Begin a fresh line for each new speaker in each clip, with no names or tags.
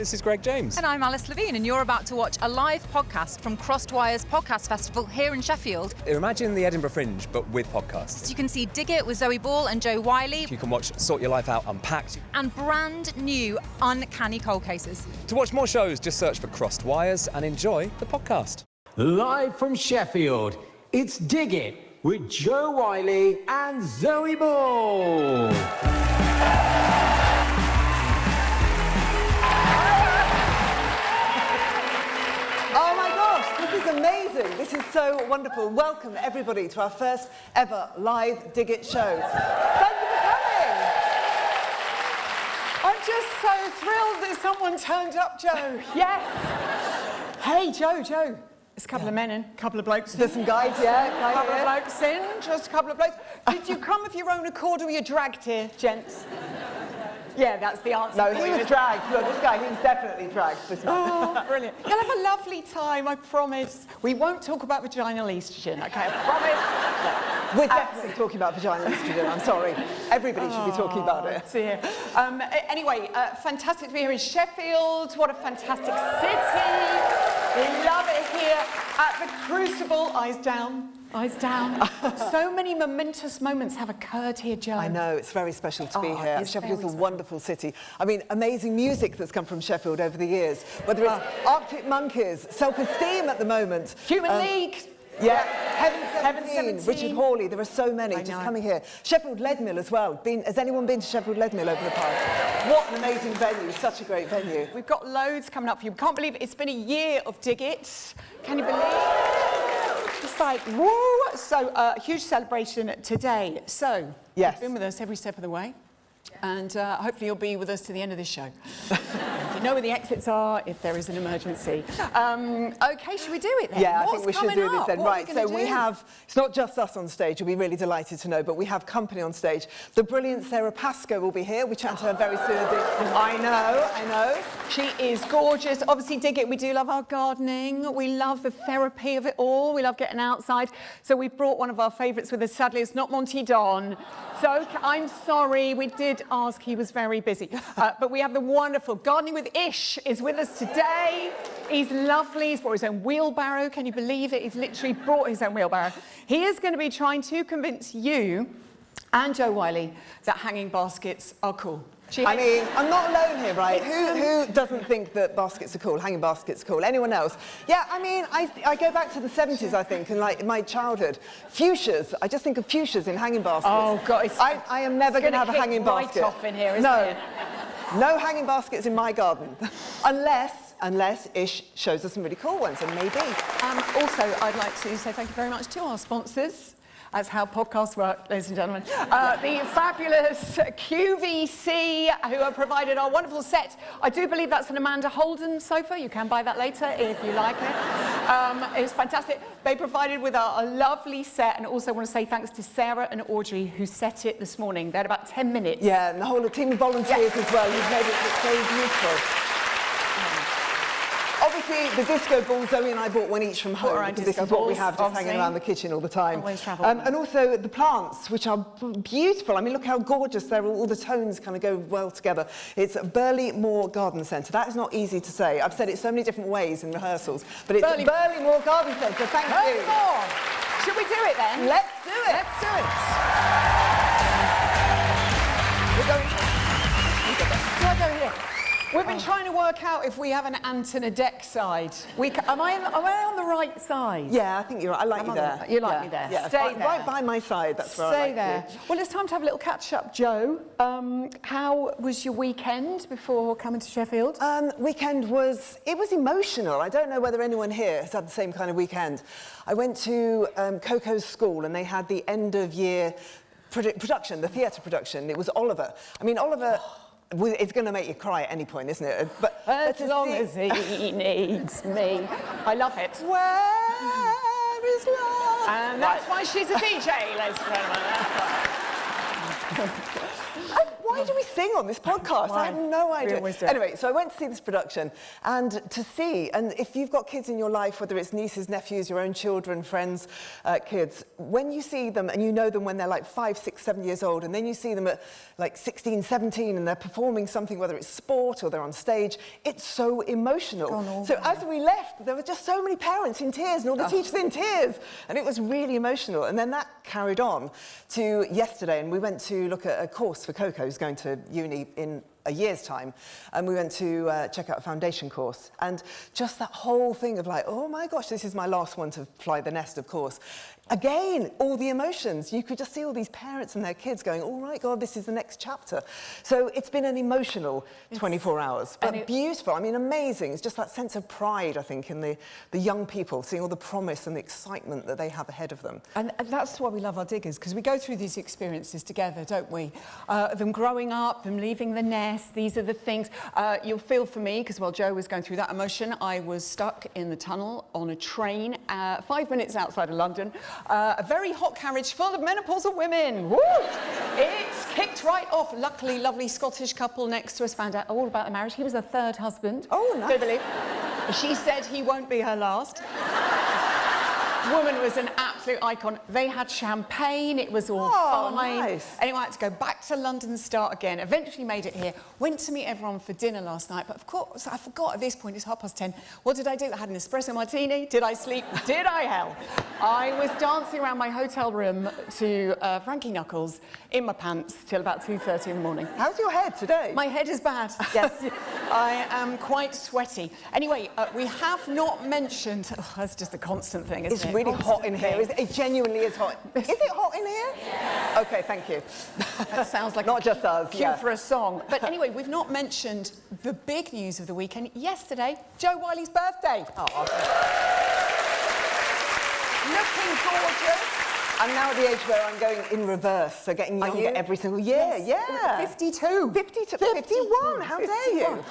This is Greg James.
And I'm Alice Levine, and you're about to watch a live podcast from Crossed-Wire's Podcast Festival here in Sheffield.
Imagine the Edinburgh Fringe, but with podcasts.
So you can see Dig It with Zoe Ball and Joe Whiley.
You can watch Sort Your Life Out Unpacked.
And brand new Uncanny Cold Cases.
To watch more shows, just search for Crossed Wires and enjoy the podcast.
Live from Sheffield, it's Dig It with Joe Whiley and Zoe Ball.
Oh my gosh, this is amazing. This is so wonderful. Welcome everybody to our first ever live Dig It show. Thank you for coming.
I'm just so thrilled that someone turned up, Joe. Yes. Hey, Joe. There's a couple of men in, a couple of blokes in.
There's some guys, yeah.
A couple of blokes in, just a couple of blokes. Did you come of your own accord or were you dragged here, gents? Yeah, that's the answer.
No, he was dragged. Look, this guy, he was definitely dragged. This man.
Oh, brilliant. You'll have a lovely time, I promise. We won't talk about vaginal estrogen, okay? I promise.
We're definitely talking about vaginal estrogen, I'm sorry. Everybody should be talking about it.
Dear. Anyway, fantastic to be here in Sheffield. What a fantastic city. We love it here at the Crucible. Eyes down. Eyes down. So many momentous moments have occurred here, Joe.
I know, it's very special to be here.
It's
Sheffield's a
very
wonderful city. I mean, amazing music that's come from Sheffield over the years. Whether it's Arctic Monkeys, Self-Esteem at the moment.
Human League.
Yeah, Heaven 17,
17.
Richard Hawley, there are so many just coming here. Sheffield Leadmill as well. Has anyone been to Sheffield Leadmill over the past? What an amazing venue, such a great venue.
We've got loads coming up for you. We can't believe it's been a year of Dig It. Can you believe? It's like, woo! So, huge celebration today. So,
yes.
You've been with us every step of the way. And hopefully you'll be with us to the end of this show. You know where the exits are if there is an emergency. OK, should we do it then?
Yeah, I think we should do this then. Right, so we have, it's not just us on stage, you'll be really delighted to know, but we have company on stage. The brilliant Sara Pascoe will be here. We chat to her very soon. I know.
She is gorgeous. Obviously, Dig It, we do love our gardening. We love the therapy of it all. We love getting outside. So we've brought one of our favourites with us. Sadly, it's not Monty Don. So I'm sorry, we did ask, he was very busy. But we have the wonderful Gardening with Ish is with us today. He's lovely, he's brought his own wheelbarrow, can you believe it? He's literally brought his own wheelbarrow. He is going to be trying to convince you and Joe Whiley that hanging baskets are cool.
I mean, I'm not alone here, right? Who doesn't think that baskets are cool, hanging baskets are cool? Anyone else? Yeah, I mean, I go back to the 70s, I think, and like in my childhood. Fuchsias, I just think of fuchsias in hanging baskets.
Oh, God.
I am never going to have a hanging basket.
Right off in here, isn't it?
No hanging baskets in my garden. Unless Ish shows us some really cool ones, and maybe.
Also, I'd like to say thank you very much to our sponsors. That's how podcasts work, ladies and gentlemen. The fabulous QVC, who have provided our wonderful set. I do believe that's an Amanda Holden sofa. You can buy that later if you like it. It's fantastic. They provided with a lovely set, and also want to say thanks to Sarah and Audrey, who set it this morning. They had about 10 minutes.
Yeah, and the whole team of volunteers as well. You've made it look so beautiful. Obviously, the disco ball, Zoe and I bought one each from home, because this is what we have just hanging around the kitchen all the time.
Always travel.
And also the plants, which are beautiful. I mean, look how gorgeous they're. All the tones kind of go well together. It's Birley Moor Garden Centre. That is not easy to say. I've said it so many different ways in rehearsals, but it's Birley Moor Garden Centre. Thank you.
More. Should we do it then?
Let's do it.
Let's do it.
We're going.
Do I go here? We've been trying to work out if we have an ant and a deck side. Am I on the right side?
Yeah, I think you're right. I like you there.
You like me there.
Yeah,
Stay there.
Right by my side. That's where I like
Stay there.
you.
Well, it's time to have a little catch-up, Joe. How was your weekend before coming to Sheffield?
Weekend was emotional. I don't know whether anyone here has had the same kind of weekend. I went to Coco's school, and they had the end-of-year production, the theatre production. It was Oliver. I mean, Oliver... It's going to make you cry at any point, isn't it? But
as long as he needs me. I love it.
Where is love?
And that's why she's a DJ, ladies and gentlemen. That's why.
why do we sing on this podcast? I have no idea.
We always do.
Anyway, so I went to see this production and if you've got kids in your life, whether it's nieces, nephews, your own children, friends, kids, when you see them and you know them when they're like 5, 6, 7 years old, and then you see them at like 16, 17 and they're performing something, whether it's sport or they're on stage, it's so emotional. So as we left, there were just so many parents in tears and all the teachers in tears, and it was really emotional. And then that carried on to yesterday, and we went to look at a course for Coco, who's going to uni in a year's time, and we went to check out a foundation course, and just that whole thing of like, oh my gosh, this is my last one to fly the nest, of course. Again, all the emotions. You could just see all these parents and their kids going, oh my God, this is the next chapter. So it's been an emotional 24 hours, but beautiful. I mean, amazing. It's just that sense of pride, I think, in the young people, seeing all the promise and the excitement that they have ahead of them.
And that's why we love our diggers, because we go through these experiences together, don't we? Them growing up, them leaving the nest, these are the things. You'll feel for me, because while Joe was going through that emotion, I was stuck in the tunnel on a train 5 minutes outside of London. A very hot carriage full of menopausal women. Woo! It's kicked right off. Luckily, lovely Scottish couple next to us found out all about the marriage. He was her third husband.
Oh, nice.
Beverley. She said he won't be her last. Woman was an absolute icon. They had champagne, it was all fine.
Nice.
Anyway, I had to go back to London, start again. Eventually made it here. Went to meet everyone for dinner last night, but of course, I forgot at this point, it's 10:30. What did I do? I had an espresso martini. Did I sleep? Did I hell? I was dancing around my hotel room to Frankie Knuckles in my pants till about 2:30 in the morning.
How's your head today?
My head is bad, yes. I am quite sweaty. Anyway, we have not mentioned... Oh, that's just a constant thing, isn't it?
It's really hot in here. It genuinely is hot. Is it hot in here? Yeah. OK, thank you.
That sounds like
not just us,
cue for a song. But anyway, we've not mentioned the big news of the weekend. Yesterday, Joe Whiley's birthday.
Oh,
looking gorgeous.
I'm now at the age where I'm going in reverse, so getting younger every single year.
Yes.
Yeah.
52.
51, how dare you?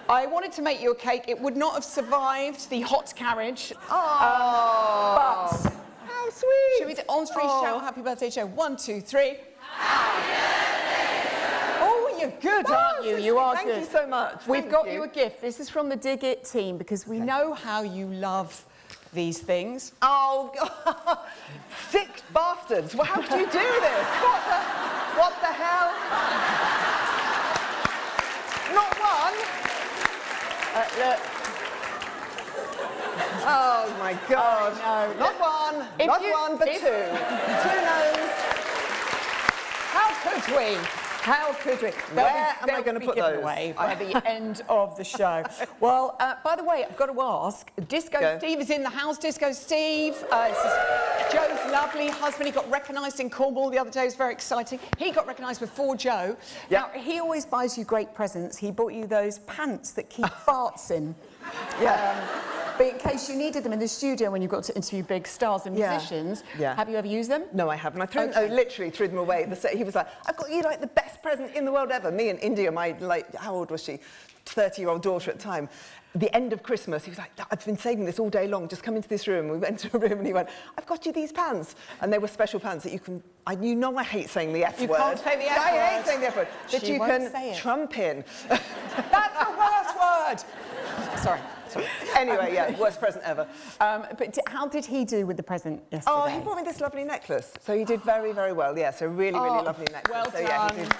I wanted to make you a cake. It would not have survived the hot carriage.
Oh,
but
how sweet.
should we do on-street shout happy birthday, Joe? 1, 2, 3. Happy birthday! Oh, you're good, aren't you? You are
Thank
good.
you so much.
We've got you a gift. This is from the Dig It team, because we know how you love these things.
Oh, God. Sick bastards. Well, how could you do this? What the hell? Not one. Look. Oh, my God.
Oh, no.
Not one, but two. 2 no's.
How could we? How could we?
Where am I going to put those?
Away by the end of the show. Well, by the way, I've got to ask, Disco Steve is in the house. Disco Steve, this is Joe's lovely husband. He got recognised in Cornwall the other day. It was very exciting. He got recognised before Joe. Now, he always buys you great presents. He bought you those pants that keep farts in. But in case you needed them in the studio when you got to interview big stars and musicians, have you ever used them?
No, I haven't. I literally threw them away. He was like, I've got you like the best present in the world ever. Me and India, my, like, how old was she? 30-year-old daughter at the time. The end of Christmas, he was like, I've been saving this all day long, just come into this room. We went to a room and he went, I've got you these pants. And they were special pants that you can, you know I hate saying the F word.
You can't say the F word.
I hate saying the F word. That you can trump in.
That's the worst word. Sorry.
Anyway, worst present ever.
But how did he do with the present yesterday?
Oh, he brought me this lovely necklace. So he did very, very well. Yeah, so really, really lovely necklace.
Well
so,
done.
He did.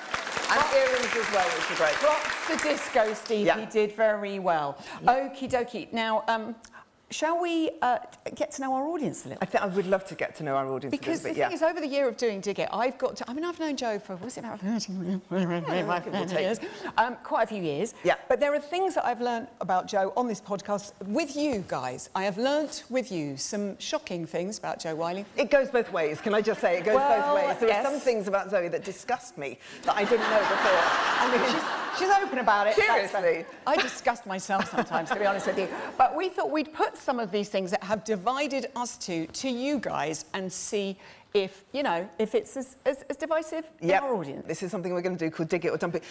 And earrings as well, which are great.
Props to Disco Steve. He did very well. Okie dokie. Now, shall we get to know our audience a little?
I think I would love to get to know our audience a little bit.
Because the thing is, over the year of doing Dig It, I've got to... I mean, I've known Joe for, was it about 30 years? Quite a few years.
Yeah.
But there are things that I've learned about Joe on this podcast with you guys. I have learnt with you some shocking things about Joe Whiley.
It goes both ways, can I just say? It goes both ways. There are some things about Zoe that disgust me that I didn't know before. I mean,
she's open about it.
Seriously.
I disgust myself sometimes, to be honest with you. But we thought we'd put some of these things that have divided us to you guys and see if, you know, if it's as divisive in our audience.
This is something we're going to do called Dig It or Dump It.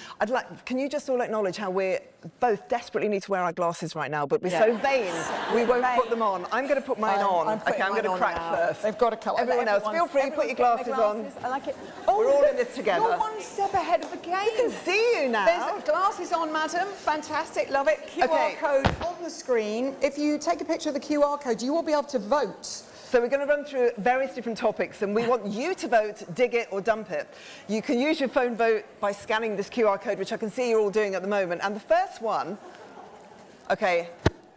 Can you just all acknowledge how we're both desperately need to wear our glasses right now, but we're so vain, we won't put them on. I'm going to put mine on. I'm going to crack first.
They've got to cut.
Everyone else, feel free, put your glasses on.
I like it. Oh,
we're all in this together.
You're one step ahead of the game.
We can see you now.
There's glasses on, madam. Fantastic, love it. QR code on the screen. If you take a picture of the QR code, you will be able to vote.
So we're going to run through various different topics, and we want you to vote, dig it or dump it. You can use your phone vote by scanning this QR code, which I can see you're all doing at the moment. And the first one, okay,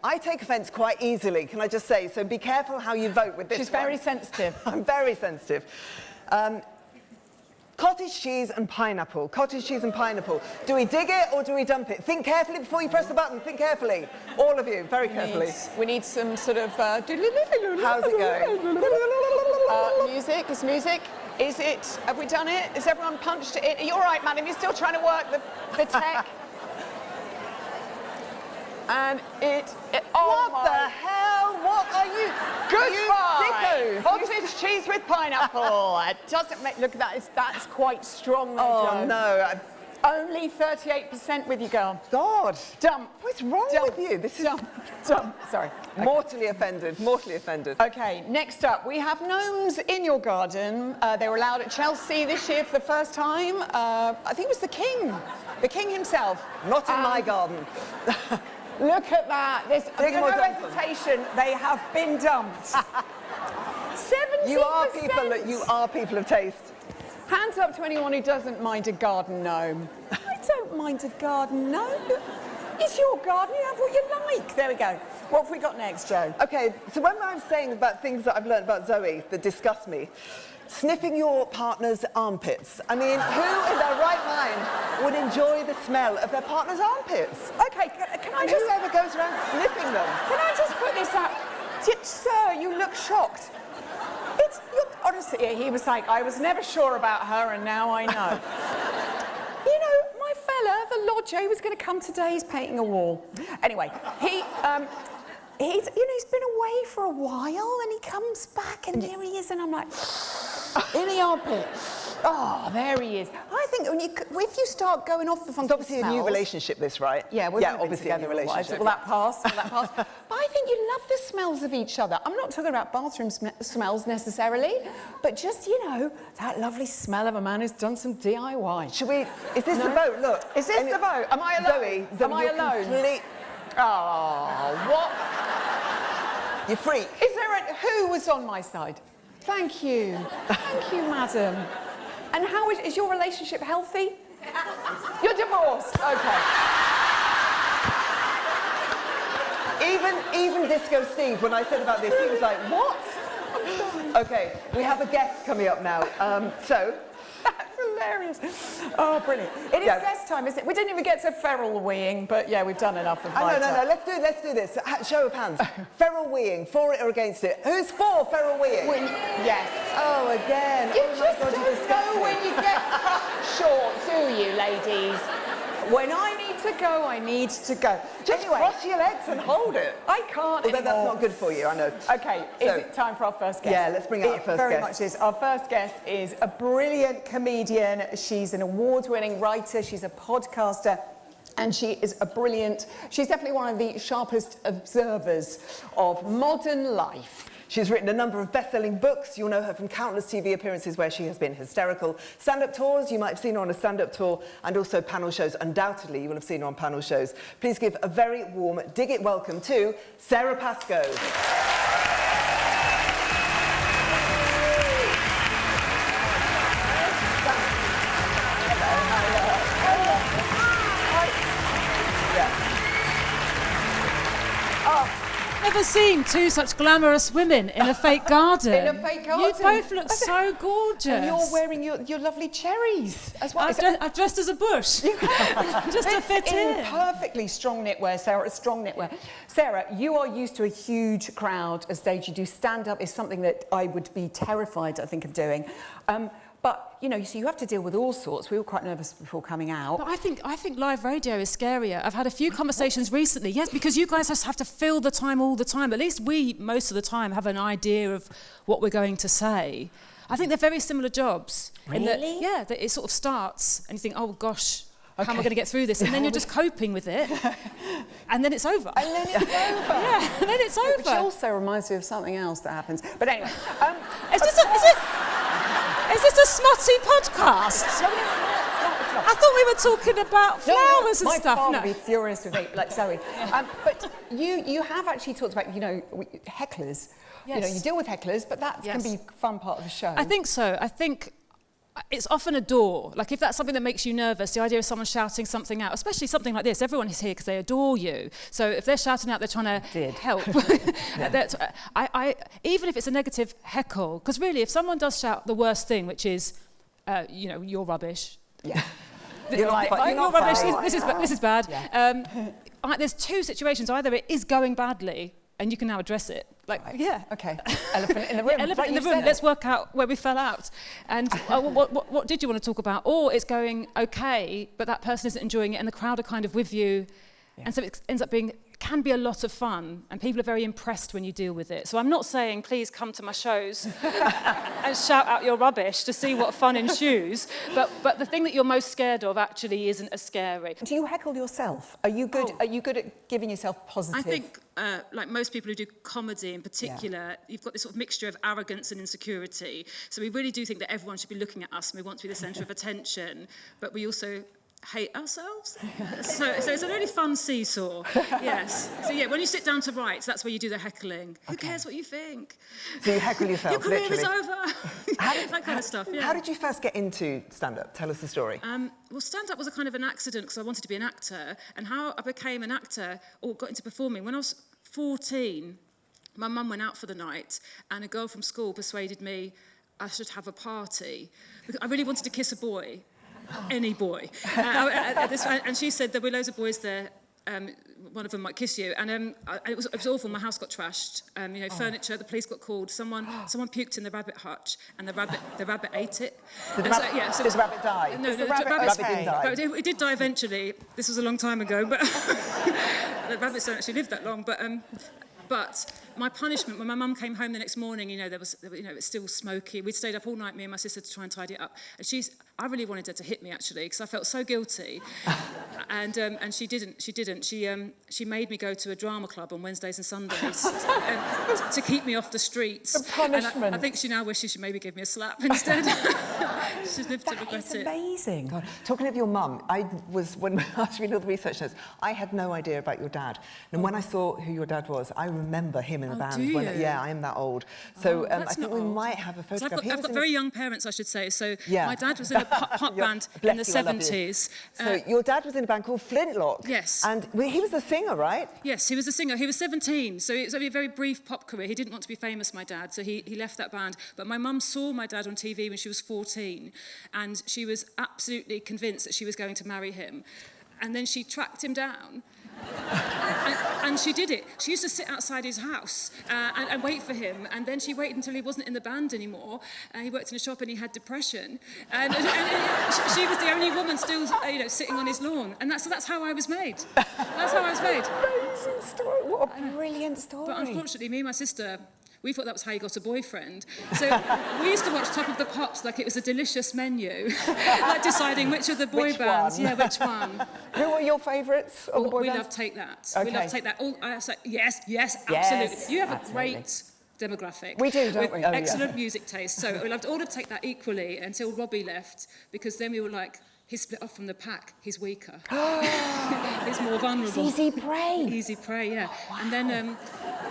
I take offence quite easily, can I just say, so be careful how you vote with this
She's very sensitive.
I'm very sensitive. Cottage cheese and pineapple. Cottage cheese and pineapple. Do we dig it or do we dump it? Think carefully before you press the button. Think carefully. All of you, very carefully.
We need some sort of...
How's it going?
Music. Is music? Is it? Have we done it? Has everyone punched it in? Are you all right, madam? You're still trying to work the tech? And oh
what the hell? What are you?
Goodbye!
Sickos.
Cottage cheese with pineapple. It doesn't make... Look at that. That's quite strong, though,
Oh,
Jo.
no.
Only 38% with you, girl.
God.
Dump.
What's wrong with you? This is...
Dump. Sorry. Okay.
Mortally offended. Mortally offended.
Okay, next up, we have gnomes in your garden. They were allowed at Chelsea this year for the first time. I think it was the king himself.
Not in my garden.
Look at that. There's no hesitation. They have been dumped. 70%.
You are people of taste.
Hands up to anyone who doesn't mind a garden gnome. I don't mind a garden gnome. It's your garden, you have what you like. There we go. What have we got next, Jo?
Okay, so when I'm saying about things that I've learned about Zoe that disgust me, sniffing your partner's armpits. I mean, who in their right mind would enjoy the smell of their partner's armpits?
Okay, can I just...
Who ever goes around sniffing them?
Can I just put this out? Sir, you look shocked. Honestly, he was like, I was never sure about her and now I know. You know, my fella, the lodger, he was going to come today, he's painting a wall. Anyway, he's been away for a while and he comes back and there he is and I'm like, in the armpit. Oh, there he is. I think if you start going off the funky smells...
It's obviously a new relationship, this, right?
Yeah, we've been
obviously
together
a new relationship.
Will that pass? But I think you love the smells of each other. I'm not talking about bathroom smells necessarily, but just, you know, that lovely smell of a man who's done some DIY.
Should we... Is this the vote? Look.
Is this the vote? Am I alone?
Zoe,
am I alone? Oh, what?
You freak.
Is there who was on my side? Thank you. Thank you, madam. And how is your relationship healthy? You're divorced. Okay.
Even Disco Steve, when I said about this, he was like, what? Okay, we have a guest coming up now.
That's hilarious. Oh, brilliant. It is guest time, isn't it? We didn't even get to feral weeing, but yeah, we've done enough of that.
No, let's do this. Show of hands. Feral weeing, for it or against it? Who's for feral weeing?
Yes.
Oh, again.
You just don't know when you get cut short, do you, ladies? When I need to go, I need to go.
Just cross your legs and hold it.
I can't
Although
anymore.
that's not good for you, I know.
Okay, is it time for our first guest?
Yeah, let's bring out our first guest.
Very much is. Our first guest is a brilliant comedian. She's an award-winning writer. She's a podcaster. And she is she's definitely one of the sharpest observers of modern life.
She's written a number of best-selling books. You'll know her from countless TV appearances where she has been hysterical. Stand-up tours, you might have seen her on a stand-up tour, and also panel shows. Undoubtedly, you will have seen her on panel shows. Please give a very warm Dig It welcome to Sara Pascoe.
Never seen two such glamorous women in a fake garden.
In a fake garden.
You both look so gorgeous.
And you're wearing your lovely cherries as well.
I've dressed as a bush. Just to fit in.
Perfectly strong knitwear, Sarah, strong knitwear. Sarah, you are used to a huge crowd as stage. You do stand-up is something that I would be terrified, I think, of doing. But, you know, so you have to deal with all sorts. We were quite nervous before coming out.
But I think live radio is scarier. I've had a few conversations recently. Yes, because you guys just have to fill the time all the time. At least we, most of the time, have an idea of what we're going to say. I think they're very similar jobs.
Really?
That it sort of starts and you think, oh gosh, how am I going to get through this? And then you're just coping with it, and then it's over.
And then it's over.
Yeah, and then it's over.
Which also reminds me of something else that happens. But anyway,
Is this a smutty podcast?
No, it's not.
I thought we were talking about flowers and
my
stuff.
father would be furious with me, like Zoe. But you have actually talked about, hecklers.
Yes.
You deal with hecklers, but that can be a fun part of the show.
I think so. I think it's often a door. Like if that's something that makes you nervous, the idea of someone shouting something out, especially something like this, everyone is here because they adore you. So if they're shouting out, they're trying to help. I even if it's a negative heckle, because really, if someone does shout the worst thing, which is, you're rubbish.
Yeah.
You're rubbish. This is bad.
Yeah.
There's two situations. Either it is going badly, and you can now address it.
Okay. Elephant in the room.
Elephant in the room. Let's work out where we fell out. And what did you want to talk about? Or it's going okay, but that person isn't enjoying it, and the crowd are kind of with you. Yeah. And so it ends up can be a lot of fun, and people are very impressed when you deal with it. So I'm not saying, please come to my shows and shout out your rubbish to see what fun ensues, but the thing that you're most scared of actually isn't as scary.
Do you heckle yourself? Are you good? Are you good at giving yourself positive?
I think, like most people who do comedy in particular, you've got this sort of mixture of arrogance and insecurity. So we really do think that everyone should be looking at us, and we want to be the centre of attention, but we also hate ourselves. So it's a really fun seesaw. Yes. So when you sit down to write, that's where you do the heckling. Who cares what you think?
So you heckle yourself,
your career
literally.
is over. That kind of stuff. Yeah.
How did you first get into stand-up? Tell us the story.
Well, stand-up was a kind of an accident because I wanted to be an actor, and how I became an actor or got into performing when I was 14. My mum went out for the night, and a girl from school persuaded me I should have a party because I really wanted to kiss a boy. Any boy. And she said there were loads of boys there. One of them might kiss you. And it was awful. My house got trashed. Furniture, the police got called. Someone puked in the rabbit hutch, and the rabbit ate it.
Did the rabbit die?
No,
the rabbit didn't die.
It did die eventually. This was a long time ago, but the rabbits don't actually live that long. But my punishment, when my mum came home the next morning, it was still smoky. We'd stayed up all night, me and my sister, to try and tidy it up. And I really wanted her to hit me, actually, because I felt so guilty. And she didn't. She made me go to a drama club on Wednesdays and Sundays to keep me off the streets.
The punishment.
And I think she now wishes she maybe gave me a slap instead. She's lived to regret it.
That's amazing.
God. Talking of your mum, when I was reading all the research notes, I had no idea about your dad. And when I saw who your dad was, I remember him in a band.
Do you?
I am that old. So I think we might have a photograph.
I've got very young parents, I should say. So my dad was in a pop band in the 70s.
So your dad was in a band called Flintlock.
Yes.
And he was a singer, right?
Yes, he was a singer. He was 17, so it was only a very brief pop career. He didn't want to be famous, my dad, so he left that band. But my mum saw my dad on TV when she was 14, and she was absolutely convinced that she was going to marry him. And then she tracked him down. And she did it. She used to sit outside his house and wait for him, and then she waited until he wasn't in the band anymore. He worked in a shop and he had depression, and she was the only woman still, sitting on his lawn, and that's how I was made. That's how I was made.
Amazing story. What a brilliant story.
But unfortunately, me and my sister, we thought that was how you got a boyfriend. So we used to watch Top of the Pops like it was a delicious menu, like deciding which of the boy bands.
One?
Yeah, which one.
Who were your favourites of the boy
We
bands?
love Take That.
Okay.
We love Take That. I was like, yes, absolutely.
Yes,
You have
absolutely.
a great demographic.
We do, don't we? Oh,
excellent music taste. So we loved all of Take That equally until Robbie left, because then we were like, he's split off from the pack, he's weaker. He's more vulnerable.
Easy prey.
Easy prey, yeah. Wow. And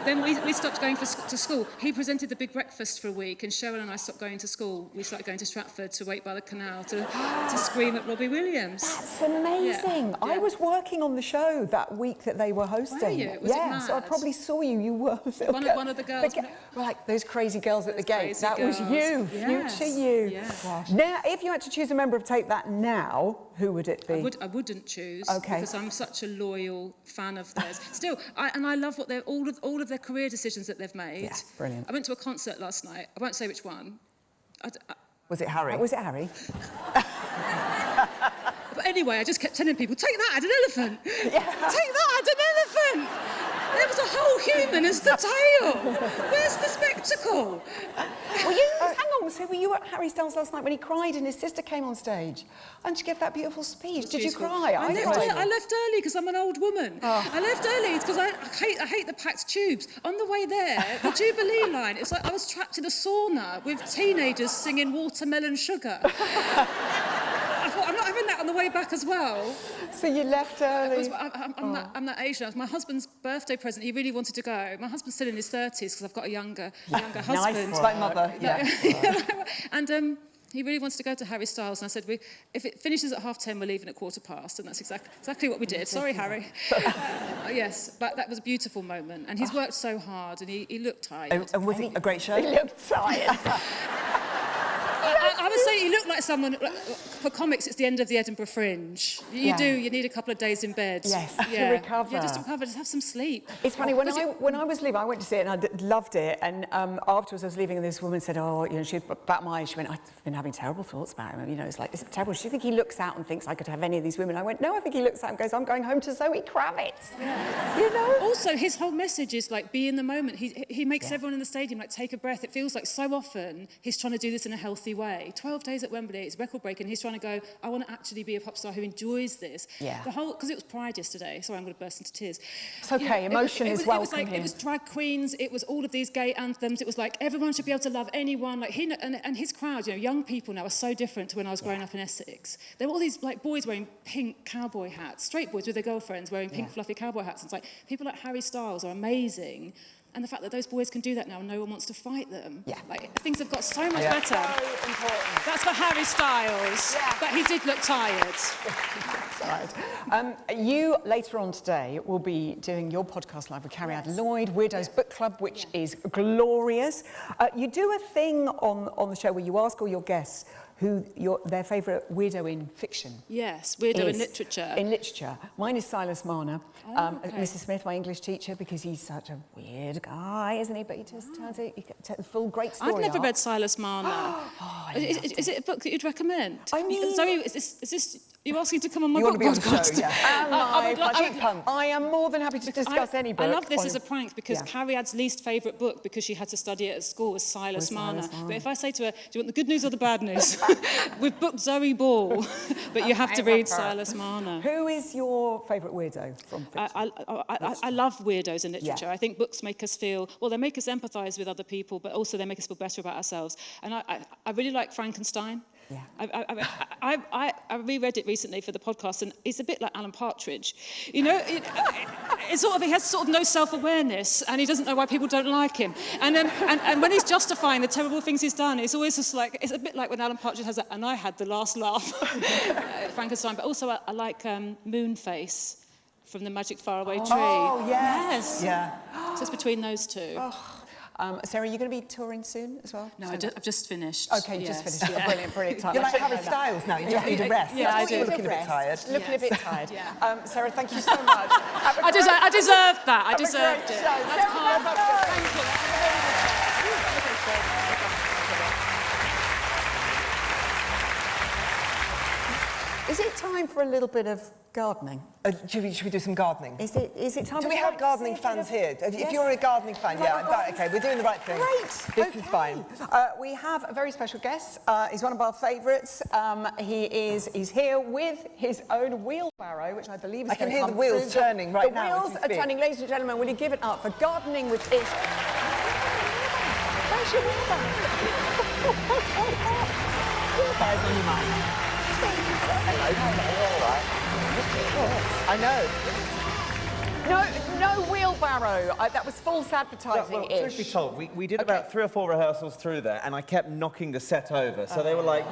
then we stopped going to school. He presented the Big Breakfast for a week, and Cheryl and I stopped going to school. We started going to Stratford to wait by the canal to scream at Robbie Williams.
That's amazing.
Yeah.
I was working on the show that week that they were hosting.
Were you? Was it mad?
So I probably saw you. You were
one of the girls.
Like those crazy girls at the gate. That
girls.
was you,
Yes.
future you.
Yeah.
Now, if you had to choose a member of Take That now, who would it be?
I wouldn't choose,
okay,
because I'm such a loyal fan of theirs. Still, I love what all of their career decisions that they've made.
Yeah, brilliant.
I went to a concert last night. I won't say which one.
Was it Harry?
Was it Harry?
But anyway, I just kept telling people, take that, I had an elephant. Yeah. Take that, I had an elephant. there was a whole human as the tail. Where's the spectacle?
Hang on, so were you at Harry Styles last night when he cried and his sister came on stage and she gave that beautiful speech? Did you cry?
I left early because I'm an old woman. I left early because I hate the packed tubes. On the way there, the Jubilee line, it's like I was trapped in a sauna with teenagers singing Watermelon Sugar. I thought, I'm not having that on the way back as well.
So you left early?
I'm that age now. It's my husband's birthday present. He really wanted to go. My husband's still in his 30s because I've got a younger husband.
Nice, like mother. Yeah.
And he really wanted to go to Harry Styles, and I said, if it finishes at 10:30, we're leaving at past, and that's exactly what we did. Sorry, Harry. Yes, but that was a beautiful moment, and he's worked so hard, and he looked tired.
And was it a great show?
He looked tired.
I would say he looked like someone, for comics, it's the end of the Edinburgh Fringe. You need a couple of days in bed.
Yes, to recover.
Yeah, just to recover, just have some sleep.
It's funny, when I was leaving, I went to see it and I loved it, and afterwards I was leaving and this woman said, she's about my age, she went, I've been having terrible thoughts about him, it's like, it's terrible. Do you think he looks out and thinks I could have any of these women? I went, no, I think he looks out and goes, I'm going home to Zoe Kravitz. Yeah.
Also, his whole message is like, be in the moment. He makes everyone in the stadium like take a breath. It feels like so often he's trying to do this in a healthy way. 12 days at Wembley, it's record breaking. He's trying to go, I want to actually be a pop star who enjoys this.
Yeah.
Because it was Pride yesterday. Sorry, I'm going to burst into tears.
It's okay, emotion is welcome here.
It was drag queens, it was all of these gay anthems, it was like everyone should be able to love anyone. Like and his crowd, young people now are so different to when I was growing up in Essex. There were all these like boys wearing pink cowboy hats, straight boys with their girlfriends wearing pink fluffy cowboy hats. And it's like, people like Harry Styles are amazing. And the fact that those boys can do that now and no one wants to fight them. Yeah. Like, things have got so much better.
So important.
That's for Harry Styles. Yeah. But he did look tired.
You, later on today, will be doing your podcast live with Harriet Lloyd, Weirdos Book Club, which is glorious. You do a thing on the show where you ask all your guests who their favourite weirdo in fiction.
Yes, weirdo in literature.
In literature. Mine is Silas Marner,
okay.
Mrs. Smith, my English teacher, because he's such a weird guy, isn't he? But he just turns it, you get the full great story.
I've never read Silas Marner. Is it a book that you'd recommend? I mean... Zoe, is this you asking to come on my podcast?
You want to be on the show, yeah.
I am more than happy to discuss any book.
I love this as a prank because Harriet's least favourite book, because she had to study it at school, was Silas Marner. But if I say to her, do you want the good news or the bad news? We've booked Zoe Ball, but you have to read Silas Marner.
Who is your favourite weirdo from fiction?
I love weirdos in literature. I think books make us feel, they make us empathise with other people, but also they make us feel better about ourselves. And I really like Frankenstein.
Yeah.
I reread it recently for the podcast, and it's a bit like Alan Partridge. He has sort of no self-awareness, and he doesn't know why people don't like him. And when he's justifying the terrible things he's done, it's always just like, it's a bit like when Alan Partridge has that, and I had the last laugh, Frankenstein. But also I like Moonface from The Magic Faraway Tree.
Oh, yes.
Yeah. So it's between those two.
Sarah, are you going to be touring soon as well?
No, I've just finished.
Okay, you just finished. Yeah. Brilliant time.
You're like Harry Styles now, you just need a rest.
Yeah, I do.
You're looking a bit tired.
Looking a bit tired. Sarah, thank you so much.
I deserved that. I deserved it.
That's calm. Is it time for a little bit of gardening?
Should we do some gardening?
Is it time?
Do we have gardening fans here? If you're a gardening fan, okay, we're doing the right thing.
Great.
This is fine.
We have a very special guest. He's one of our favourites. He's here with his own wheelbarrow, which I believe is
I can hear the wheels turning right now.
The wheels are turning, ladies and gentlemen. Will you give it up for gardening with Ish? Where's your wheelbarrow? Wheelbarrow's on your mind.
I know.
No wheelbarrow. That was false advertising.
Truth be told, we did about 3 or 4 rehearsals through there, and I kept knocking the set over. So they were like,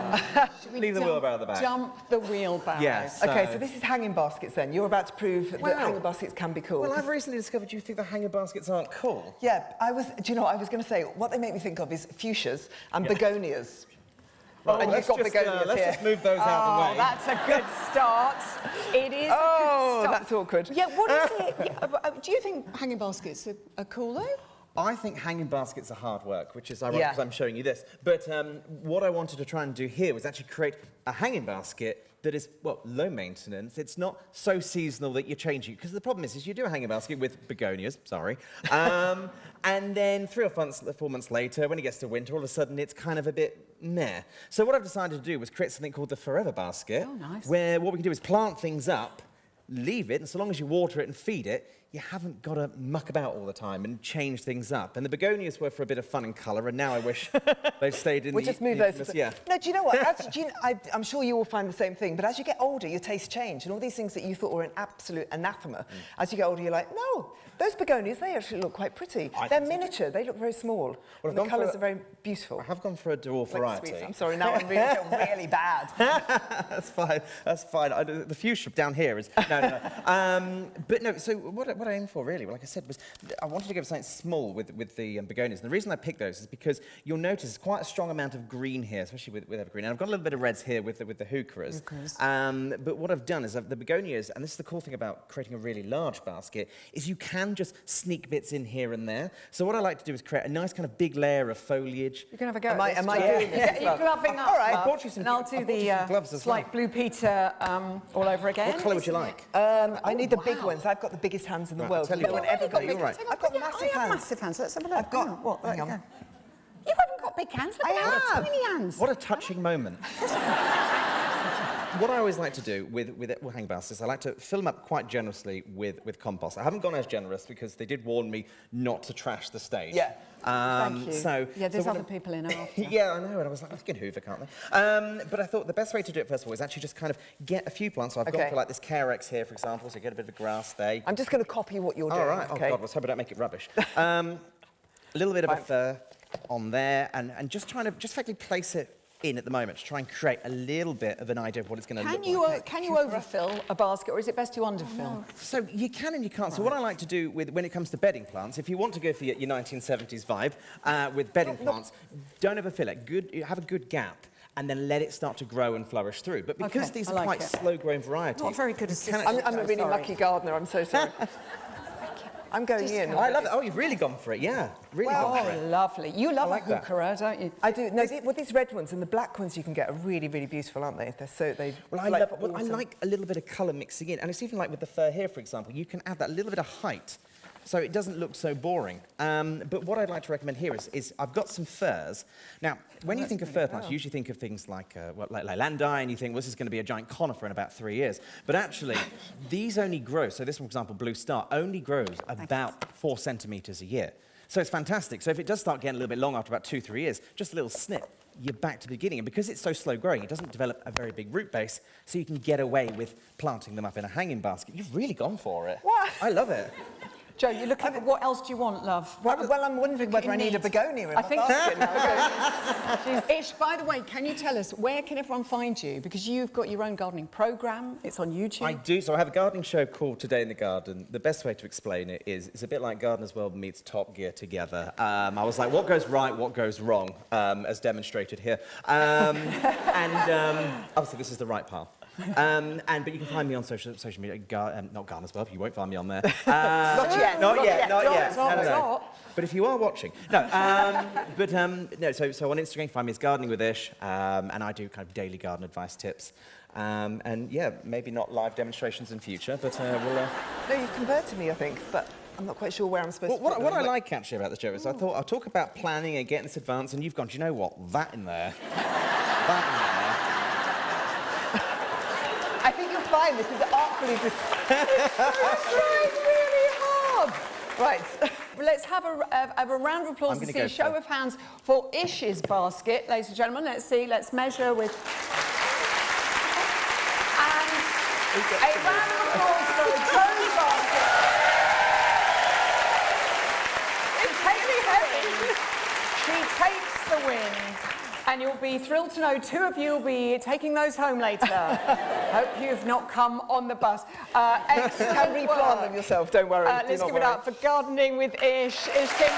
leave the wheelbarrow at the back.
Jump the wheelbarrow.
Yes.
Okay, so this is hanging baskets then. You're about to prove that hanging baskets can be cool.
Well, I've recently discovered you think the hanging baskets aren't cool.
Yeah, I was going to say, what they make me think of is fuchsias and begonias.
Right,
and you've got begonias
let's
here.
just move those out of the way.
That's a good start. It is a good start.
That's awkward.
Yeah, what is it? Do you think hanging baskets are cool, though?
I think hanging baskets are hard work, which is ironic because I'm showing you this. But what I wanted to try and do here was actually create a hanging basket that is, well, low maintenance. It's not so seasonal that you're changing. Because the problem is you do a hanging basket with begonias, sorry, and then 3 or 4 months later, when it gets to winter, all of a sudden it's kind of a bit meh. So what I've decided to do was create something called the Forever Basket, where what we can do is plant things up, leave it, and so long as you water it and feed it, you haven't got to muck about all the time and change things up. And the begonias were for a bit of fun and colour, and now I wish they'd stayed in
We'll just move those.
Yeah.
No, do you know what? I'm sure you all find the same thing, but as you get older, your tastes change, and all these things that you thought were an absolute anathema, as you get older, you're like, no, those begonias, they actually look quite pretty. They're miniature, they look very small.
Well,
and the colours are very beautiful.
I have gone for a dwarf variety.
Sweets. I'm sorry, now I'm really bad.
That's fine. That's fine. The fuchsia down here is no. But no. So what I aim for really, well, like I said, was I wanted to go for something small with the begonias. And the reason I picked those is because you'll notice there's quite a strong amount of green here, especially with evergreen. And I've got a little bit of reds here with the heucheras. But what I've done is the begonias, and this is the cool thing about creating a really large basket, is you can just sneak bits in here and there. So what I like to do is create a nice kind of big layer of foliage.
You can have a go.
Am I doing this?
Get your gloving up,
All right,
love,
I bought you
and I'll do the
gloves as
slight Blue Peter all over again.
What colour would you like?
I need the big ones. I've got the biggest hands in the world.
I'll tell you what.
Everybody.
You're right.
I've got massive hands.
Massive hands. Let's have a look.
I've got.
What?
Hang on.
You haven't got big hands. Look
I
at that.
have.
Tiny hands.
What a touching moment. What I always like to do with hang baskets, I like to fill them up quite generously with compost. I haven't gone as generous because they did warn me not to trash the stage.
Yeah.
Thank you.
So,
yeah, there's other people in after.
Yeah, I know, and I was like, I can hoover, can't they? But I thought the best way to do it, first of all, is actually just kind of get a few plants. So I've gone for like this Carex here, for example, so get a bit of grass there.
I'm just going to copy what you're doing.
All right.
Okay.
Oh, God, let's hope I don't make it rubbish. A little bit of a fur on there, and just trying to just effectively place it in at the moment to try and create a little bit of an idea of what it's going to look like.
Can you overfill a basket, or is it best to underfill?
So you can and you can't. So what I like to do when it comes to bedding plants, if you want to go for your 1970s vibe with bedding plants, don't overfill it. Have a good gap, and then let it start to grow and flourish through. But because these are quite slow-growing varieties...
Not very good at
I'm a really lucky gardener, I'm so sorry. I'm going in.
I love it. Oh, you've really gone for it, yeah. Really gone for it.
Lovely. You love
like
a heuchera, don't you?
I do. No, these red ones and the black ones you can get are really, really beautiful, aren't they?
I like a little bit of colour mixing in. And it's even like with the fur here, for example, you can add that little bit of height so it doesn't look so boring. But what I'd like to recommend here is I've got some furs. Now, when you think of fir plants, you usually think of things like Leylandii, and you think, well, this is going to be a giant conifer in about 3 years. But actually, these only grow, so this one, for example, Blue Star, only grows about 4 centimetres a year. So it's fantastic. So if it does start getting a little bit long after about 2-3 years, just a little snip, you're back to the beginning. And because it's so slow growing, it doesn't develop a very big root base, so you can get away with planting them up in a hanging basket. You've really gone for it.
What?
I love it.
Joe, you're looking at what else do you want, love?
Well, I'm wondering whether I need a begonia in my basket now.
Ish, by the way, can you tell us, where can everyone find you? Because you've got your own gardening programme. It's on YouTube.
I do. So I have a gardening show called Today in the Garden. The best way to explain it is it's a bit like Gardener's World meets Top Gear together. I was like, what goes right, what goes wrong, as demonstrated here. Obviously, this is the right path. But you can find me on social media, not Gardener's World, you won't find me on there. Not yet. No. But if you are watching, so on Instagram, find me as Gardening with Ish, and I do kind of daily garden advice tips. And yeah, maybe not live demonstrations in future, but we'll...
No, you've converted me, I think, but I'm not quite sure where I'm supposed to put them.
What I like actually about this, Joe, is I thought I'll talk about planning and getting this advanced, and you've gone, do you know what? That in there.
I think you'll find this is artfully really hard. Right.
Let's have a round of applause to see a show of hands for Ish's basket, ladies and gentlemen. Let's see, let's measure with... And a round of applause for Joe's basket. It's really heavy. She takes the win. And you'll be thrilled to know 2 of you will be taking those home later. Hope you've not come on the bus.
Excellent replant them yourself, don't worry.
Let's give it up for Gardening with Ish. Ish King.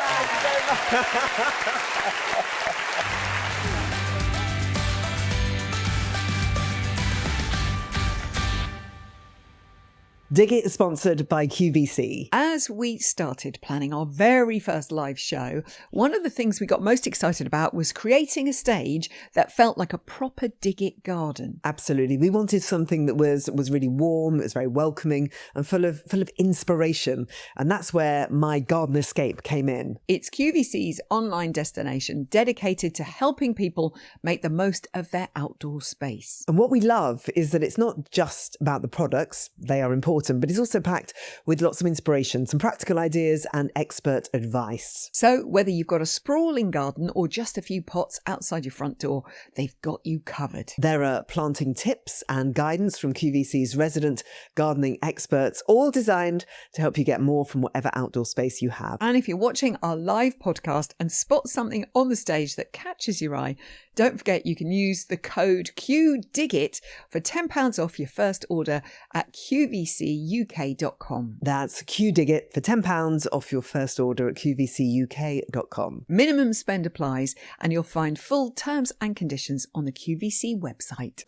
Dig It is sponsored by QVC.
As we started planning our very first live show, one of the things we got most excited about was creating a stage that felt like a proper Dig It garden.
Absolutely. We wanted something that was really warm, it was very welcoming and full of inspiration. And that's where My Garden Escape came in.
It's QVC's online destination dedicated to helping people make the most of their outdoor space.
And what we love is that it's not just about the products, they are important, but it's also packed with lots of inspiration, some practical ideas and expert advice.
So whether you've got a sprawling garden or just a few pots outside your front door, they've got you covered.
There are planting tips and guidance from QVC's resident gardening experts, all designed to help you get more from whatever outdoor space you have.
And if you're watching our live podcast and spot something on the stage that catches your eye, don't forget you can use the code QDIGIT for £10 off your first order at qvcuk.com.
That's QDIGIT for £10 off your first order at qvcuk.com.
Minimum spend applies, and you'll find full terms and conditions on the QVC website.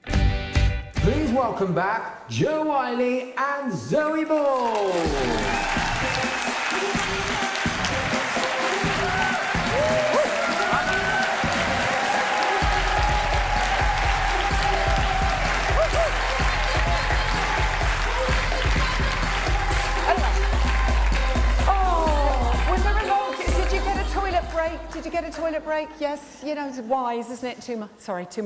Please welcome back Joe Whiley and Zoe Moore.
Did you get a toilet break? Yes, you know, it's wise, isn't it? Too much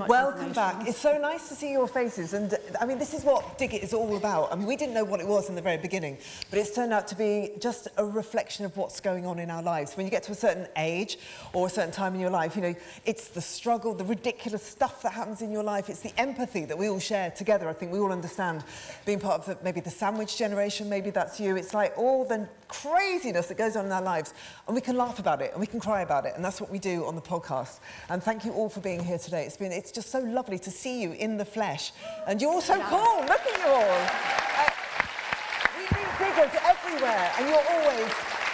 Welcome back. It's so nice to see your faces. And I mean, this is what Dig It is all about. I mean, we didn't know what it was in the very beginning, but it's turned out to be just a reflection of what's going on in our lives. When you get to a certain age or a certain time in your life, you know, it's the struggle, the ridiculous stuff that happens in your life. It's the empathy that we all share together. I think we all understand being part of maybe the sandwich generation, maybe that's you. It's like all the craziness that goes on in our lives, and we can laugh about it and we can cry about it, and that's what we do on the podcast. And thank you all for being here today. It's just so lovely to see you in the flesh, and you're all so cool. Look at you all. We meet diggers everywhere, and you're always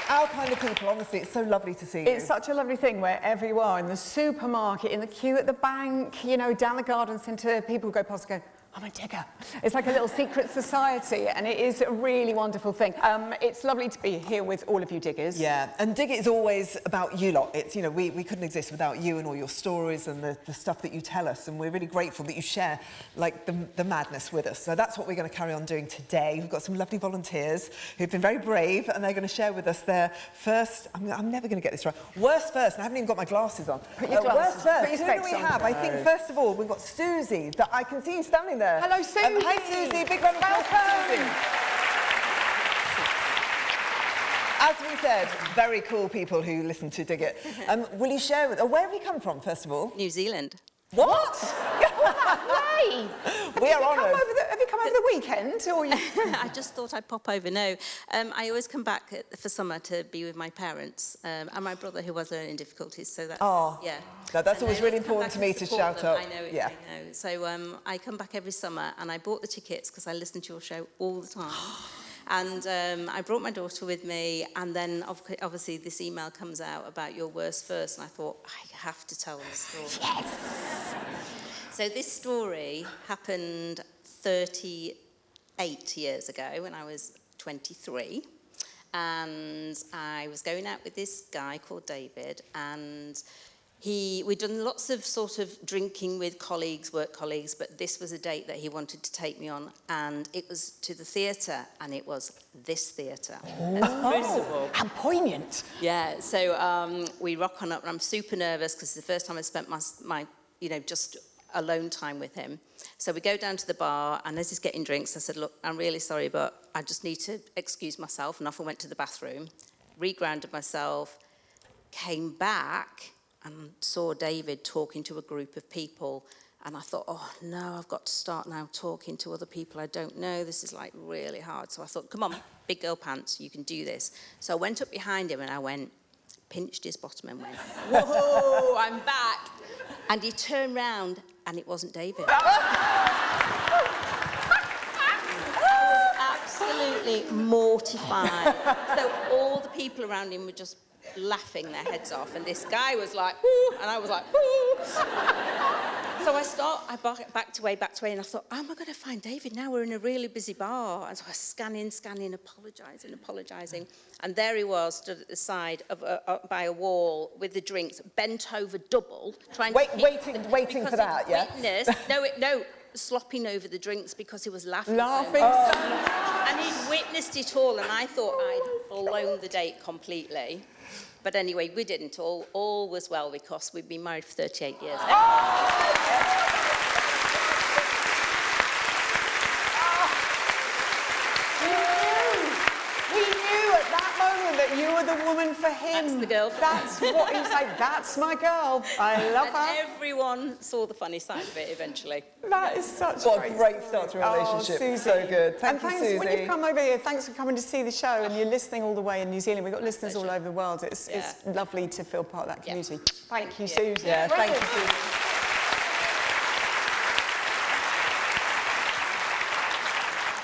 our kind of people. Honestly, it's so lovely to see you.
It's such a lovely thing wherever you are, in the supermarket, in the queue at the bank, you know, down the garden centre, people go past and go, I'm a digger. It's like a little secret society, and it is a really wonderful thing. It's lovely to be here with all of you diggers.
Yeah, and Dig It is always about you lot. It's, you know, we couldn't exist without you and all your stories and the stuff that you tell us, and we're really grateful that you share, like, the madness with us. So that's what we're going to carry on doing today. We've got some lovely volunteers who've been very brave, and they're going to share with us their first, I'm never going to get this right, worst first, and I haven't even got my glasses on.
Put your glasses
worst
on.
first, who do we have? I think, first of all, we've got Susie, that I can see you standing there.
Hello, Susie.
Hi, Susie. Big round of applause for Susie. As we said, very cool people who listen to Dig It. Will you share with... where have you come from, first of all?
New Zealand.
What?
Way!
We are honoured.
Have you come over the weekend? Or you...
I just thought I'd pop over. No, I always come back for summer to be with my parents and my brother, who was learning difficulties. So that's yeah.
No, that's always really important to me to shout out.
I know.
Yeah.
I know. So I come back every summer, and I bought the tickets because I listen to your show all the time. And I brought my daughter with me, and then obviously this email comes out about your worst first, and I thought, I have to tell this story. Yes! So this story happened 38 years ago when I was 23, and I was going out with this guy called David, and we'd done lots of sort of drinking with colleagues, work colleagues, but this was a date that he wanted to take me on, and it was to the theatre, and it was this theatre.
Oh, how poignant.
Yeah, so we rock on up, and I'm super nervous because it's the first time I spent my you know, just alone time with him. So we go down to the bar, and as he's getting drinks, I said, look, I'm really sorry, but I just need to excuse myself, and off I went to the bathroom, regrounded myself, came back, and saw David talking to a group of people, and I thought, oh no, I've got to start now talking to other people I don't know. This is like really hard. So I thought, come on, big girl pants, you can do this. So I went up behind him and I pinched his bottom and went, whoa, I'm back. And he turned round and it wasn't David. I was absolutely mortified. So all the people around him were just laughing their heads off, and this guy was like, "Woo," and I was like, "Woo." So I backed away, and I thought, how am I going to find David now? We're in a really busy bar. And so I was scanning, apologising. And there he was, stood at the side of by a wall with the drinks, bent over double, trying to...
Waiting for that, yeah?
No, slopping over the drinks because he was laughing. And he'd witnessed it all, and I thought I'd blown the date completely. But anyway, we didn't. All was well because we'd been married for 38 years.
We knew at that moment that you were the woman for him.
That's the girl.
That's what he was like, that's my girl. I love her.
Everyone saw the funny side of it eventually.
That is such
What a great start to a relationship.
Susie.
So good.
Thanks,
Susie.
when you've come over here, thanks for coming to see the show, and you're listening all the way in New Zealand. We've got listeners all over the world. It's lovely to feel part of that community. Thank you, Susie.
Yeah, thank you, Susie.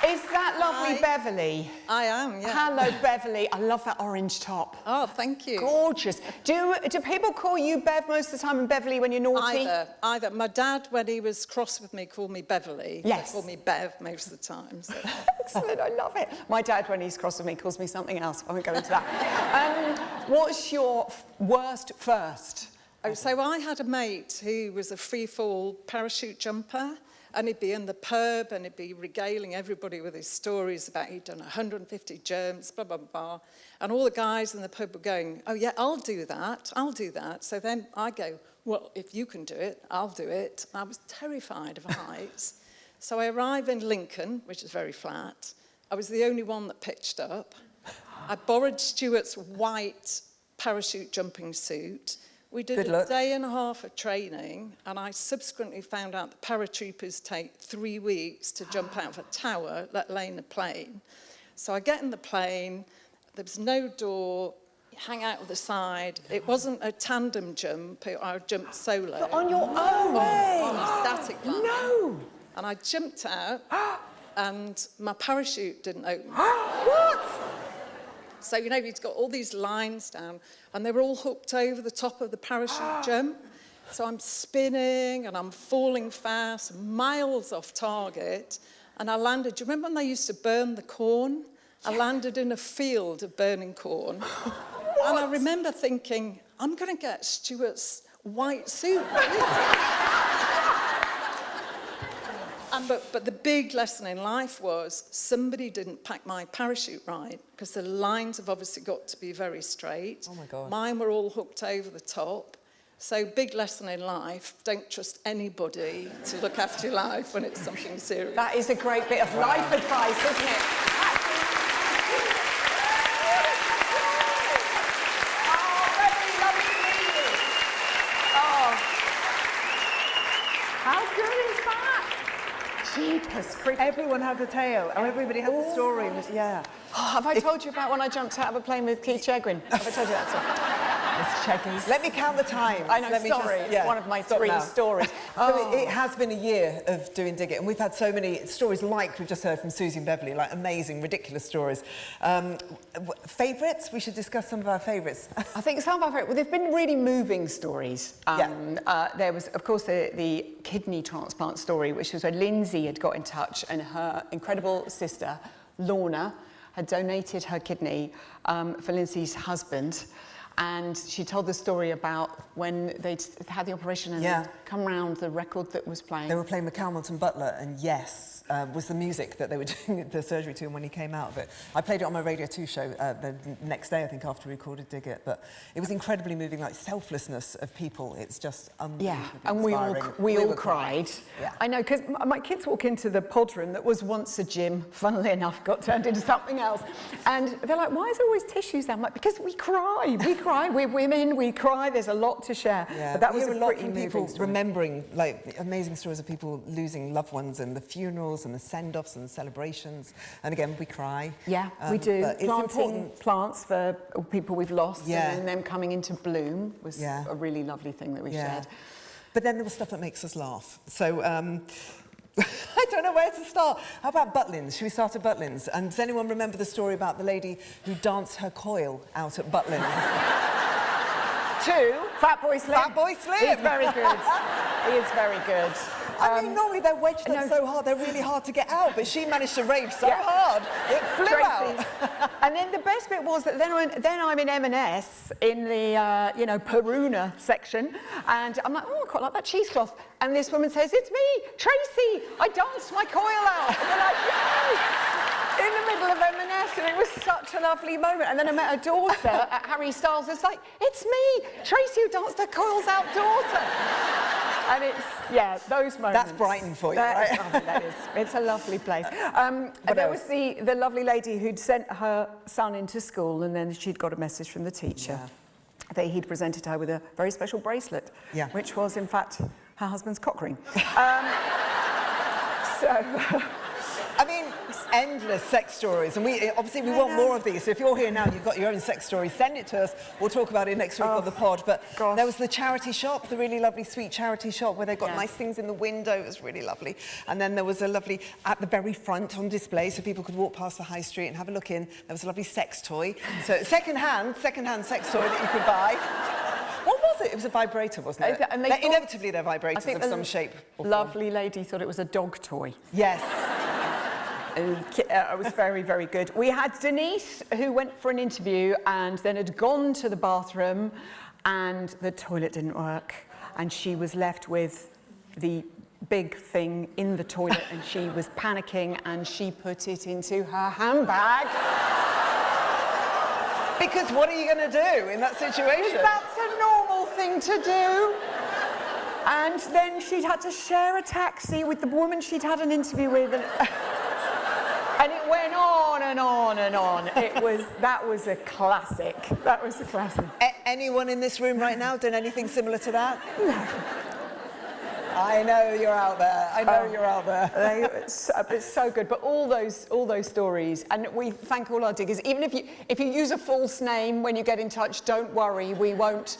Is that lovely Beverley?
I am, yeah.
Hello, Beverley. I love that orange top.
Oh, thank you.
Gorgeous. Do people call you Bev most of the time and Beverley when you're naughty?
Either. My dad, when he was cross with me, called me Beverley.
Yes.
He called me Bev most of the time. So.
Excellent, I love it. My dad, when he's cross with me, calls me something else. I won't go into that. What's your worst first?
Oh, so I had a mate who was a free-fall parachute jumper, and he'd be in the pub and he'd be regaling everybody with his stories about he'd done 150 jumps, blah, blah, blah. And all the guys in the pub were going, oh, yeah, I'll do that. So then I go, well, if you can do it, I'll do it. And I was terrified of heights. So I arrive in Lincoln, which is very flat. I was the only one that pitched up. I borrowed Stuart's white parachute jumping suit. We did a day and a half of training, and I subsequently found out that paratroopers take 3 weeks to jump out of a tower, let alone a plane. So I get in the plane, there was no door, you hang out of the side. It wasn't a tandem jump, I jumped solo.
But on your own way?
On a static line.
No!
And I jumped out, and my parachute didn't open.
What?
So, you know, he's got all these lines down, and they were all hooked over the top of the parachute jump. So I'm spinning, and I'm falling fast, miles off target, and I landed. Do you remember when they used to burn the corn? I landed in a field of burning corn. And I remember thinking, I'm going to get Stuart's white suit. But the big lesson in life was somebody didn't pack my parachute right, because the lines have obviously got to be very straight.
Oh, my God.
Mine were all hooked over the top. So big lesson in life, don't trust anybody to look after your life when it's something serious.
That is a great bit of life advice, isn't it?
Everyone has a tale, and everybody has a story. Yeah.
Oh, have I told you about when I jumped out of a plane with Keith Chegwin? Have I told you that story?
Let me count the time.
I know, it's one of my 3 stories.
So it has been a year of doing Dig It, and we've had so many stories like we've just heard from Susie and Beverley, like amazing, ridiculous stories. Favourites? We should discuss some of our favourites.
I think some of our favourites, well, they've been really moving stories. There was, of course, the kidney transplant story, which was where Lindsay had got in touch, and her incredible sister, Lorna, had donated her kidney for Lindsay's husband. And she told the story about when they'd had the operation and they'd come round, the record that was playing.
They were playing McCalmont and Butler, and Yes was the music that they were doing the surgery to, and when he came out of it. I played it on my Radio 2 show the next day, I think, after we recorded Dig It, but it was incredibly moving, like selflessness of people. It's just unbelievably inspiring.
And we all cried.
Yeah.
I know, because my kids walk into the pod room that was once a gym, funnily enough, got turned into something else. And they're like, why is there always tissues there? I'm like, because we cry. We cry. We're women. We cry. There's a lot to share.
Yeah.
But that was
a lot
pretty
from
moving
people
story.
remembering, like, amazing stories of people losing loved ones, and the funerals and the send-offs and the celebrations. And again, we cry.
Yeah, we do.
But it's important.
Plants for people we've lost,
Yeah.
and then them coming into bloom was a really lovely thing that we shared.
But then there was stuff that makes us laugh. So, I don't know where to start. How about Butlins? Should we start at Butlins? And does anyone remember the story about the lady who danced her coil out at Butlins? to
Fatboy Slim.
Fatboy Slim.
He's very good. He is very good.
I mean, normally they're wedged up so hard, they're really hard to get out, but she managed to rave so hard, it flew out.
And then the best bit was that then I'm in M&S in the, Peruna section, and I'm like, oh, I quite like that cheesecloth. And this woman says, it's me, Tracy, I danced my coil out. And we're like, yay! In the middle of M&S, and it was such a lovely moment. And then I met her daughter at Harry Styles. It's like, it's me, Tracy, who danced her coils out daughter. And it's, those moments.
That's Brighton for you, right?
That is. It's a lovely place. There was the lovely lady who'd sent her son into school, and then she'd got a message from the teacher that he'd presented her with a very special bracelet, which was, in fact, her husband's cock ring.
I mean, endless sex stories, and we want more of these. So if you're here now, you've got your own sex story, send it to us. We'll talk about it next week on the pod. But there was the charity shop, the really lovely, sweet charity shop where they've got nice things in the window. It was really lovely. And then there was a lovely, at the very front on display, so people could walk past the high street and have a look in. There was a lovely sex toy. So second-hand sex toy that you could buy. What was it? It was a vibrator, wasn't it?
And
inevitably, they're vibrators of some shape or form.
Lovely lady thought it was a dog toy.
Yes.
It was very, very good. We had Denise, who went for an interview and then had gone to the bathroom and the toilet didn't work. And she was left with the big thing in the toilet and she was panicking and she put it into her handbag.
Because what are you going to do in that situation?
That's a normal thing to do. And then she'd had to share a taxi with the woman she'd had an interview with. And it went on and on and on. That was a classic. That was a classic.
Anyone in this room right now done anything similar to that? No. I know you're out there. I know you're out there.
It's so good. But all those stories, and we thank all our diggers. Even if you use a false name when you get in touch, don't worry. We won't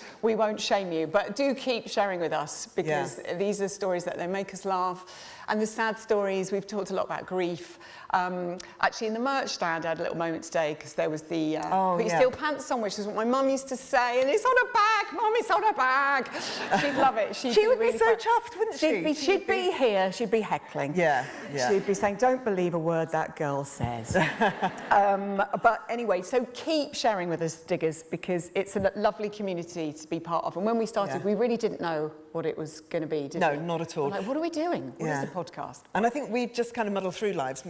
shame you. But do keep sharing with us because these are stories that they make us laugh. And the sad stories, we've talked a lot about grief. Actually, in the merch stand, I had a little moment today because there was the put your steel pants on, which is what my mum used to say, and it's on a bag, Mum, it's on a bag. She'd love it. She would be so
chuffed, wouldn't she?
She'd be here, she'd be heckling.
Yeah.
She'd be saying, don't believe a word that girl says. But anyway, so keep sharing with us, diggers, because it's a lovely community to be part of. And when we started, we really didn't know what it was going to be, did we?
No, not at all.
Like, what are we doing? What is the podcast?
And I think we just kind of muddle through lives,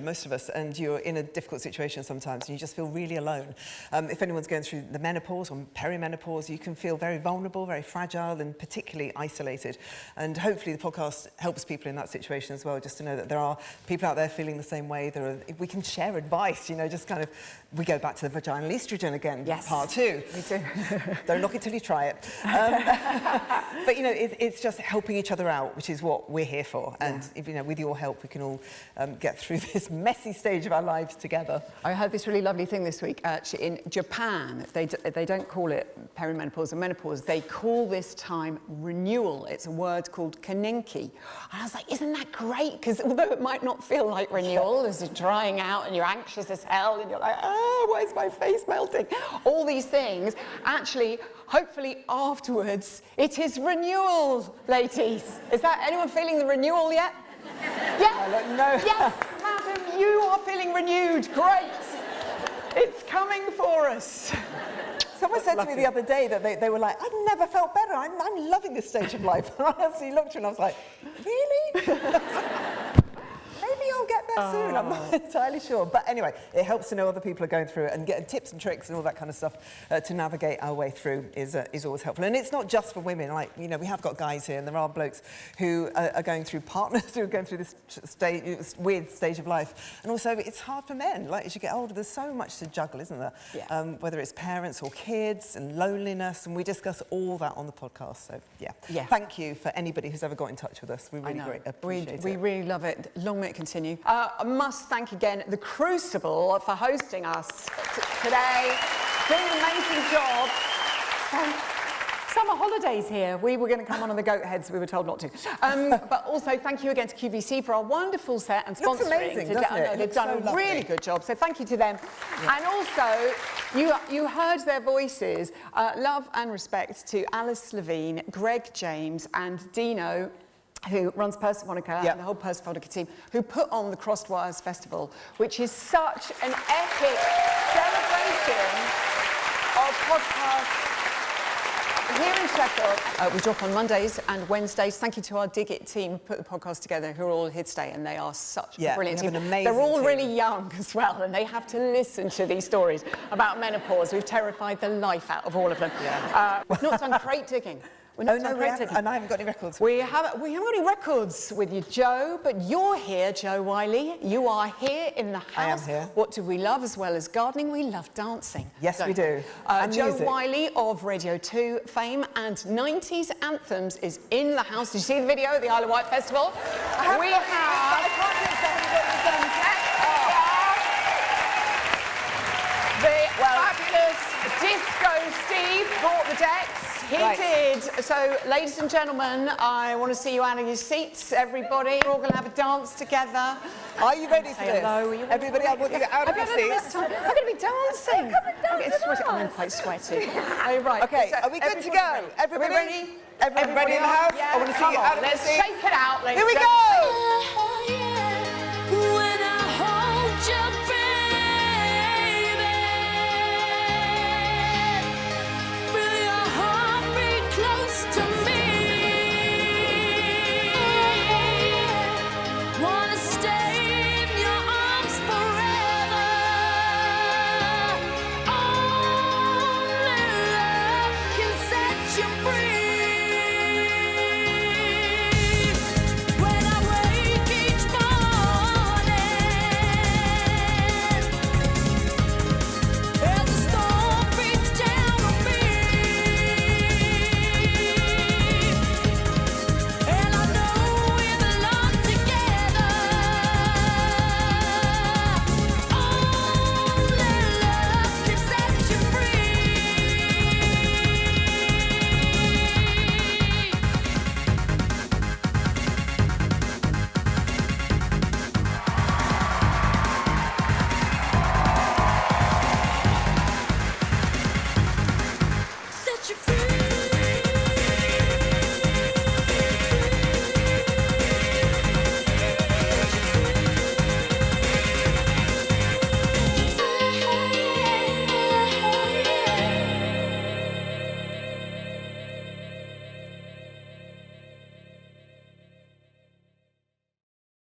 most of us, and you're in a difficult situation sometimes and you just feel really alone. If anyone's going through the menopause or perimenopause, you can feel very vulnerable, very fragile and particularly isolated. And hopefully the podcast helps people in that situation as well, just to know that there are people out there feeling the same way. We can share advice, just kind of, we go back to the vaginal estrogen again, part 2.
Me too.
Don't knock it till you try it. But, it's just helping each other out, which is what we're here for. And, with your help, we can all get through this messy stage of our lives together.
I heard this really lovely thing this week. Actually, in Japan, they don't call it perimenopause or menopause. They call this time renewal. It's a word called kanenki. And I was like, isn't that great? Because although it might not feel like renewal, as you're drying out and you're anxious as hell and you're like, why is my face melting? All these things, actually, hopefully afterwards, it is renewal, ladies. Is that anyone feeling the renewal yet? Yes.
No.
Yes, madam, you are feeling renewed. Great. It's coming for us.
Someone said to me the other day that they were like, I've never felt better. I'm loving this stage of life. And I actually looked at her and I was like, really? Maybe I'll get there soon. I'm not entirely sure. But anyway, it helps to know other people are going through it and getting tips and tricks and all that kind of stuff to navigate our way through is always helpful. And it's not just for women. Like, we have got guys here and there are blokes who are going through partners who are going through this weird stage of life. And also, it's hard for men. Like, as you get older, there's so much to juggle, isn't there?
Yeah.
Whether it's parents or kids and loneliness. And we discuss all that on the podcast. So, yeah. Thank you for anybody who's ever got in touch with us. We really appreciate it.
We really love it. Long may it continue. I must thank again the Crucible for hosting us today. Doing an amazing job. summer holidays here. We were going to come on the goat heads, we were told not to. But also, thank you again to QVC for our wonderful set and sponsoring.
Looks amazing,
today.
doesn't it?
I know, they've done a really good job, so thank you to them. Yeah. And also, you heard their voices. Love and respect to Alice Levine, Greg James and Dino, who runs Persephonica and the whole Persephonica team, who put on the Crossed Wires Festival, which is such an epic celebration of podcasts here in Sheffield. We drop on Mondays and Wednesdays. Thank you to our Dig It team who put the podcast together, who are all here today, and they are such a brilliant team. They're all really young as well, and they have to listen to these stories about menopause. We've terrified the life out of all of them. Yeah. We've not done crate digging.
And I haven't got any records.
We haven't got any records with you, Joe, but you're here, Joe Whiley. You are here in the house.
I am here.
What do we love as well as gardening? We love dancing.
Yes, we do.
Joe
music.
Whiley of Radio 2 fame and 90s Anthems is in the house. Did you see the video at the Isle of Wight Festival? We have... The fabulous Disco Steve brought the decks. He did. So, ladies and gentlemen, I want to see you out of your seats, everybody. We're all going to have a dance together.
Are you ready for this?
Hello.
Everybody, I want you out of your seats.
I'm going to be dancing. I'm quite sweaty. Oh, right.
Okay,
So,
are we good to go? Everybody
ready?
Everybody in the house?
Yeah,
I want to see you out of your seats.
Let's shake it out, ladies.
Here we go!